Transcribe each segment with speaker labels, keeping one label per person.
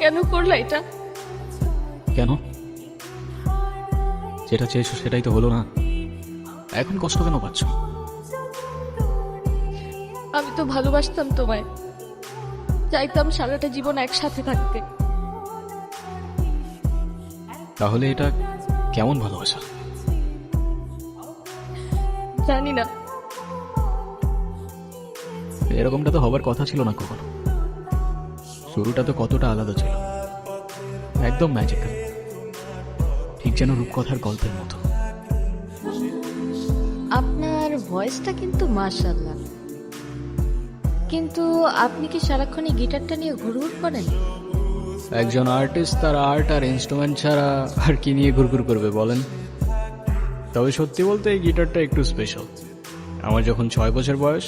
Speaker 1: কেন করলা এটা?
Speaker 2: কেন? যেটা চেয়েছো সেটাই তো হলো না, এখন কষ্ট কেন পাচ্ছ?
Speaker 1: আমি তো ভালোবাসতাম তোমায়, চাইতাম সারাটা জীবন একসাথে থাকতে।
Speaker 2: তাহলে এটা কেমন ভালোবাসা?
Speaker 1: জানি না,
Speaker 2: এরকমটা তো হবার কথা ছিল না কখনো। শুরুটা তো কতটা আলাদা ছিল, একদম ম্যাজিক্যাল, ঠিক যেন রূপকথার গল্পের মতো।
Speaker 1: আপনার ভয়েসটা কিন্তু মাশাআল্লাহ, কিন্তু আপনি কি সারাক্ষণই গিটারটা নিয়ে ঘুরঘুর করেন?
Speaker 2: একজন আর্টিস্ট তার আর্ট আর ইনস্ট্রুমেন্ট ছাড়া আর কি নিয়ে ঘুরঘুর করবে বলেন? তবে সত্যি বলতে এই গিটারটা একটু স্পেশাল। আমার যখন 6 বছর বয়স,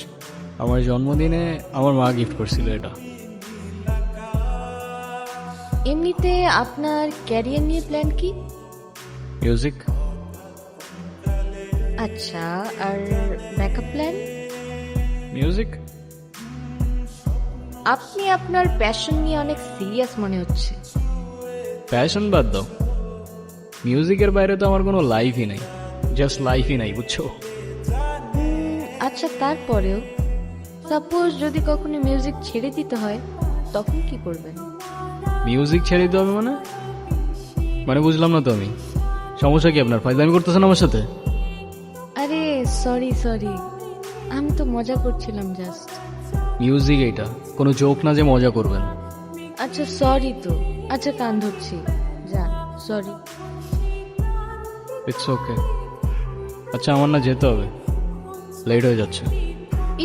Speaker 2: আমার জন্মদিনে আমার মা গিফট করছিল এটা।
Speaker 1: এমনিতে আপনার ক্যারিয়ার নিয়ে প্ল্যান কি?
Speaker 2: মিউজিক।
Speaker 1: আচ্ছা, আর ব্যাকআপ প্ল্যান?
Speaker 2: মিউজিক।
Speaker 1: আপনি আপনার প্যাশন নিয়ে অনেক সিরিয়াস মনে হচ্ছে।
Speaker 2: প্যাশন বাদ দাও, মিউজিকের বাইরে তো আমার কোনো লাইফই নাই, জাস্ট লাইফই নাই, বুঝছো?
Speaker 1: আচ্ছা, তারপরেও সাপোজ যদি কখনো মিউজিক ছেড়ে দিতে হয়, তখন কি করবেন?
Speaker 2: মিউজিক ছেড়ে দিতে হবে মানে? মানে বুঝলাম না তো আমি। সমস্যা কি আপনার? ফাইজলামি করতেছেন আমার সাথে?
Speaker 1: আরে সরি সরি, আমি তো মজা করছিলাম জাস্ট।
Speaker 2: মিউজিক এইটা কোনো জোক না যে মজা করবেন।
Speaker 1: আচ্ছা সরি তো, আচ্ছা কান ধরছি, যান, সরি।
Speaker 2: It's okay. আচ্ছা আমার না যেতে হবে, লেট হয়ে যাচ্ছে।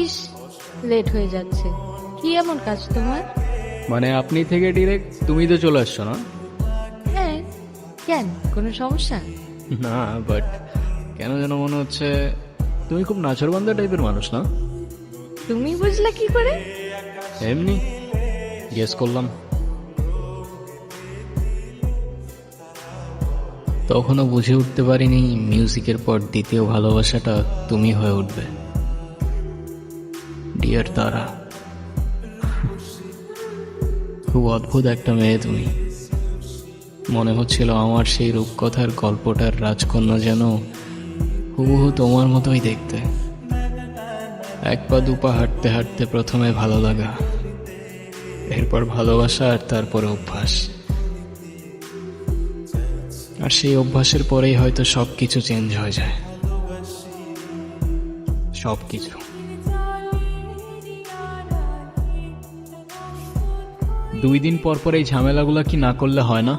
Speaker 1: ইস, লেট হয়ে যাচ্ছে? কি এমন কাজ তোমার?
Speaker 2: মানে আপনি থেকে ডিরেক্ট তুমি তো চলে আসছো না?
Speaker 1: হ্যাঁ, কেন, কোনো সমস্যা?
Speaker 2: না, বাট কেন যেন মনে হচ্ছে তুমি খুব নাচরবান্ধা টাইপের মানুষ না?
Speaker 1: তুমি বুঝলা কি করে?
Speaker 2: এমনি গেস করলাম। তখনও বুঝে উঠতে পারিনি মিউজিকের পর দ্বিতীয় ভালোবাসাটা তুমি হয়ে উঠবে, ডিয়ার তারা। খুব অদ্ভুত একটা মেয়ে তুমি। মনে হচ্ছিল আমার সেই রূপকথার গল্পটার রাজকন্যা যেন হুবহু তোমার মতোই দেখতে। এক পা দুপা হাঁটতে হাঁটতে প্রথমে ভালো লাগা, এরপর ভালোবাসা, আর তারপরে অভ্যাস। আর সেই অভ্যাসের পরেই হয়তো সবকিছু চেঞ্জ হয়ে যায়, সবকিছু। 2 দিন পর পর এই ঝামেলাগুলা কি না করলে হয় না?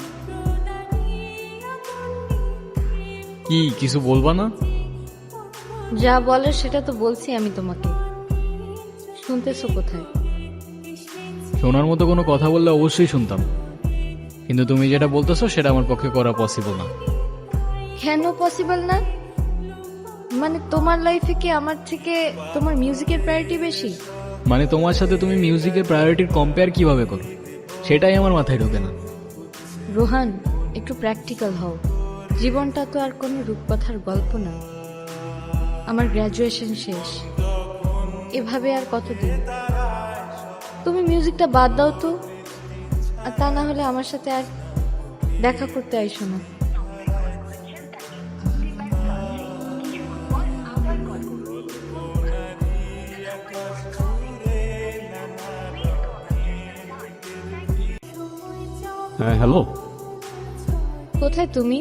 Speaker 2: কি কিছু বলবা না?
Speaker 1: যা বলার সেটা তো বলছি আমি তোমাকে, শুনতেছো কোথায়?
Speaker 2: শোনার মতো কোনো কথা বললে অবশ্যই শুনতাম, কিন্তু তুমি যেটা বলতেছো সেটা আমার পক্ষে করা পসিবল না।
Speaker 1: কেন পসিবল না? মানে তোমার লাইফে কি আমার থেকে তোমার মিউজিকের প্রায়োরিটি বেশি?
Speaker 2: মানে তোমার সাথে তুমি মিউজিকের প্রায়োরিটির কম্পেয়ার কিভাবে করো, সেটাই আমার মাথায় ঢোকে না।
Speaker 1: রোহান, একটু প্র্যাকটিক্যাল হও। জীবনটা তো আর কোনো রূপকথার গল্প না। আমার গ্র্যাজুয়েশন শেষ, এভাবে আর কতদিন? তুমি মিউজিকটা বাদ দাও তো, আর তা না হলে আমার সাথে আর দেখা করতে আইসো না।
Speaker 2: হ্যাঁ হ্যালো।
Speaker 1: কোথায় তুমি?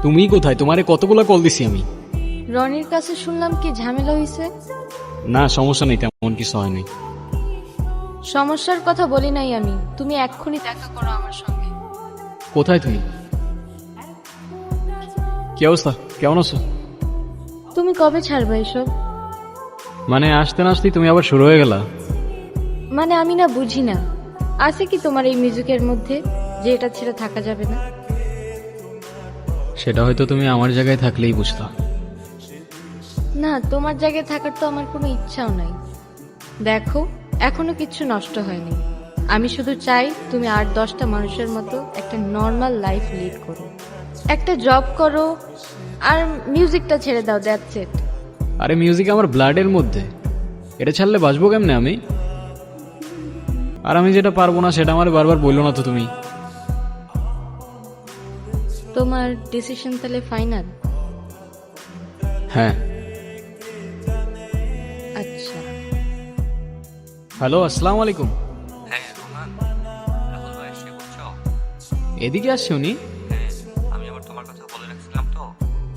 Speaker 2: তুমি কোথায়? তোমারে কতগুলা কল দিছি আমি।
Speaker 1: রনির কাছে শুনলাম কি ঝামেলা হয়েছে।
Speaker 2: না সমস্যা নেই, তেমন কিছু হয়নি।
Speaker 1: সমস্যার কথা বলি নাই আমি, তুমি এক্ষুনি দেখা করো আমার সঙ্গে।
Speaker 2: কোথায় তুমি? কি অবস্থা, কেমন আছো?
Speaker 1: তুমি কবে ছাড়বে এসব?
Speaker 2: মানে আসতে না আসতেই তুমি আবার শুরু হয়ে গেলা।
Speaker 1: মানে আমি না বুঝি না, আছে কি তোমার এই মিউজিকের মধ্যে যে এটা ছেড়ে থাকা যাবে না?
Speaker 2: সেটা হয়তো তুমি আমার জায়গায় থাকলেই বুঝতা।
Speaker 1: না, তোমার জায়গায় থাকার তো আমার কোনো ইচ্ছাও নাই। দেখো, এখনো কিচ্ছু নষ্ট হয়নি। আমি শুধু চাই তুমি 8-10টা মানুষের মতো একটা নর্মাল লাইফ লিড করো, একটা জব করো, আর মিউজিকটা ছেড়ে দাও, দ্যাটস ইট।
Speaker 2: আরে মিউজিক আমার ব্লাডের মধ্যে, এটা ছাড়লে বাঁচবো কেমনে আমি? আর আমি যেটা পারবো না সেটা আমার বারবার বললো না তো তুমি।
Speaker 1: তোমার ডিসিশন তাহলে ফাইনাল?
Speaker 2: হ্যাঁ।
Speaker 1: আচ্ছা,
Speaker 2: হ্যালো, আসসালামু আলাইকুম।
Speaker 3: হ্যাঁ রোহান, রাহুল ভাই এসে বলছো?
Speaker 2: এদিকে আসছে উনি?
Speaker 3: হ্যাঁ, আমি আবার তোমার কথা বলে রাখছিলাম তো।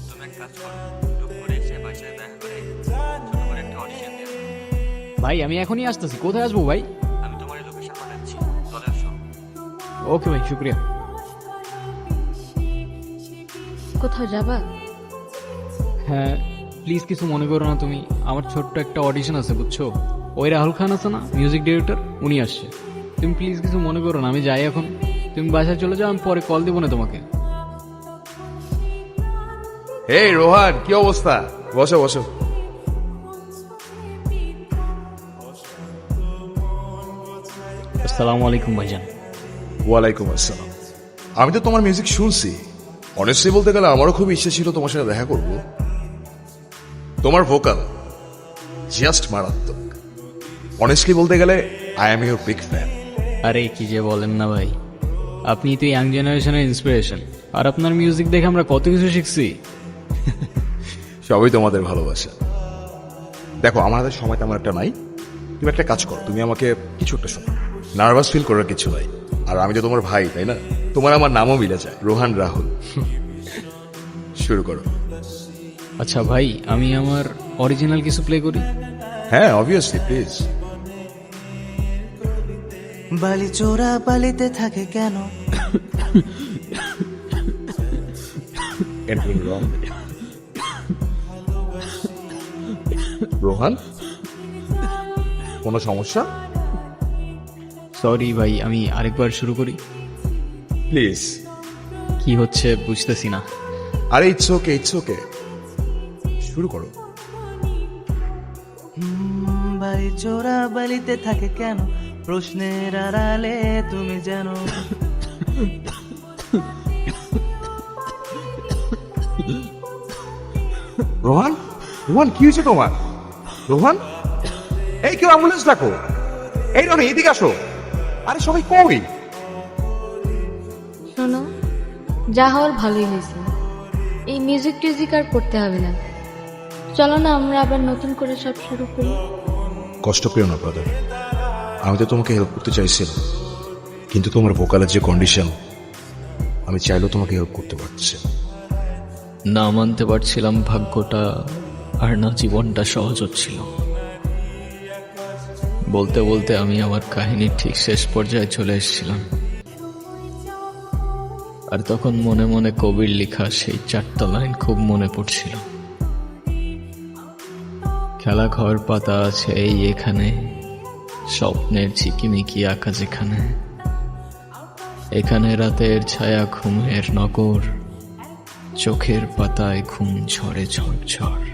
Speaker 3: তুমি এক কাজ করো, টুক করে এসে বাসায় দেখা করে ছোট করে একটা অডিশন দিয়ে দাও।
Speaker 2: ভাই আমি এখনই আসতেছি। কোথায় আসবো ভাই?
Speaker 3: আমি তোমার লোকেশন পাঠাচ্ছি, চলে আসো।
Speaker 2: ওকে ভাই, শুক্রিয়া।
Speaker 1: কোথাও যাবা?
Speaker 2: হ্যাঁ, প্লিজ কিছু মনে করো না তুমি। আমার ছোট্ট একটা অডিশন আছে বুঝছো। ওই রাহুল খান আছে না, মিউজিক ডিরেক্টর, উনি আসছে। তুমি প্লিজ কিছু মনে করো না, আমি যাই এখন। তুমি বাসায় চলে যাও, আমি পরে কল দেবো না তোমাকে।
Speaker 4: এই রোহান, কি অবস্থা? বসো বসো।
Speaker 2: আসসালামু আলাইকুম ভাইজান।
Speaker 4: ওয়ালাইকুম আসসালাম। আমি তো তোমার মিউজিক শুনছি। অনেস্টলি বলতে গেলে আমারও খুব ইচ্ছে ছিল তোমার সাথে দেখা করব। তোমার ভোকাল জাস্ট মারাত্মক। অনেস্টলি বলতে গেলে I am your big fan.
Speaker 2: আরে কি যে বলেন না ভাই, আপনি তো ইয়াং জেনারেশনের ইন্সপিরেশন। আর আপনার মিউজিক দেখে আমরা কত কিছু শিখছি।
Speaker 4: সবই তোমাদের ভালোবাসা। দেখো, আমার হাতে সময় তেমন একটা নাই। তুমি একটা কাজ করো, তুমি আমাকে কিছু একটা শোনো। নার্ভাস ফিল করার কিছু নাই। আর আমি তো তোমার ভাই, তাই না? তোমার আমার নামও মিলে যায়, রোহান রাহুল। শুরু করো।
Speaker 2: আচ্ছা ভাই, আমি আমার অরিজিনাল কিছু প্লে করি।
Speaker 4: হ্যাঁ, অবভিয়াসলি, প্লিজ।
Speaker 5: বালি চোরা বালিতে থাকে কেন?
Speaker 4: Anything wrong? রোহান, কোনো সমস্যা?
Speaker 2: সরি ভাই, আমি আরেকবার শুরু করি।
Speaker 4: প্লিজ।
Speaker 2: কি হচ্ছে বুঝতেছি না।
Speaker 4: আরে ইটস ওকে, ইটস ওকে, শুরু করো।
Speaker 5: বালি চোরা বালিতে থাকে কেন? প্রশ্নের আড়ালে তুমি যেন
Speaker 4: রোহান, রোহান কি হয়েছে তোমার? রোহান, এই কেউ অ্যাম্বুলেন্স ডাকো। এই রনি, এদিকে আসো। আরে সবাই কই?
Speaker 1: শোনো, যা হওয়ার ভালোই হয়েছে। এই মিউজিক টিউজিক আর করতে হবে না। চলো না আমরা আবার নতুন করে সব শুরু করি।
Speaker 4: কষ্ট পেও না ব্রাদার, আমি তো তোমাকে হেল্প করতে চাইছিলাম, কিন্তু তোমার ভোকালের যে কন্ডিশন, আমি চাইলেও তোমাকে হেল্প করতে পারছি না।
Speaker 2: না মানতে পারছিলাম ভাগ্যটা, আর না জীবনটা সহজ হচ্ছিল। বলতে বলতে আমি আমার কাহিনীর ঠিক শেষ পর্যায়ে চলে এসেছিলাম। আর তখন মনে মনে কবির লেখা সেই 4টা লাইন খুব মনে পড়ছিল। খেলা ঘর পাতা আছে এই এখানে, স্বপ্নের ঝিকিমিকি আঁকা যেখানে, এখানে রাতের ছায়া ঘুমের নগর, চোখের পাতায় ঘুম ঝরে ঝড় ঝড়।